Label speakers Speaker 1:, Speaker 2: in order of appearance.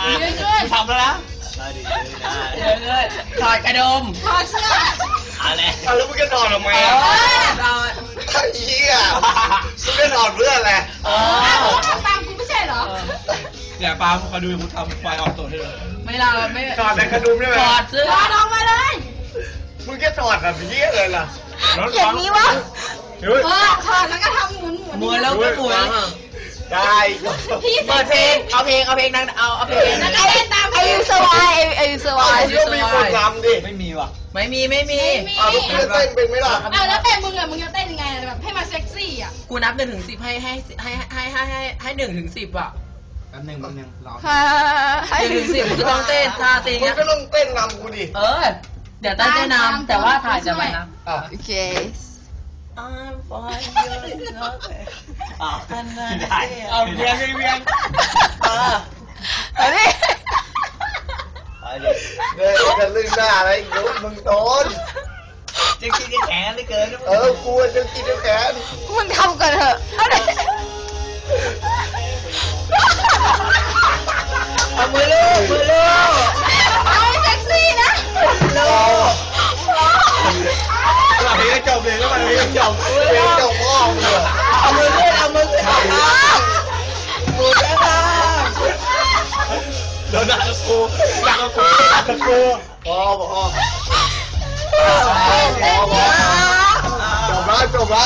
Speaker 1: ยืนขึ้น
Speaker 2: ทำแล้วนะยืนขึ้นถอดกระดุม
Speaker 1: ถอดเสื้อ
Speaker 2: อะไร
Speaker 3: แล้วมึงจะถอดทำไมอ่ะ
Speaker 2: ถอด
Speaker 3: ไอ้เหี้ยมึงจะถอดเพื่ออะไร
Speaker 1: ตามกูไม่ใช่เหรอ
Speaker 4: เดี๋ยวปาเขาดูกูทำไฟออกตัวให้เลย
Speaker 2: ไม่เราไม่
Speaker 3: ถอดในกระดุมได้ไหม
Speaker 2: ถอดเสื้อ
Speaker 1: ถอดออกมาเลย
Speaker 3: มึงจะถอดแบบนี้เลยล่ะ
Speaker 1: อย่างนี้วะถอดแล้วก็ทำหมุน
Speaker 2: หมุนแล้วก็หมุน
Speaker 3: ได้
Speaker 2: เปิดเพลงเอาเพลงนั้นเอาเพลง
Speaker 1: แล้วก็เล่นตามอายุสวายอายุสวาย
Speaker 3: ก็มีคนรำดิ
Speaker 4: ไม่มีว่ะ
Speaker 2: ไม่มี
Speaker 3: มึงจะเต้นเป็นไหมล่ะ
Speaker 1: แล้วแต่มึงอะมึงจะเต้นยังไงแบบให้มาเซ็กซี่อ่ะ
Speaker 2: กูนับ1 ถึง 10ให้1 ถึง 10อ่ะ
Speaker 4: 1 1รอ
Speaker 2: 1 ถึง 10มึงก็ต้องเต้นท่าตี
Speaker 3: มึงก็ต้องเต้นนำกูดิ
Speaker 2: เดี๋ยวเต้นนำแต่ว่าถ่ายจะไปนะ
Speaker 1: โอเค
Speaker 2: I'm fine you're not there
Speaker 4: เอาเวียน
Speaker 3: เดินกันลึงหน้าอะไรยุบมึงโดน
Speaker 2: จะกินแขนเลยเกิน
Speaker 3: กูจะกินแขน
Speaker 1: มึงทำก่อนเถอะ
Speaker 2: เอามือลูก
Speaker 1: เอาเซ็กซี่นะ
Speaker 3: เพลงจบเลยแล้วมันเพลงจบพ่อมึงเลย
Speaker 2: เอามือขึ้นมือข้าง
Speaker 4: โดนด่ากู
Speaker 3: พอจบละ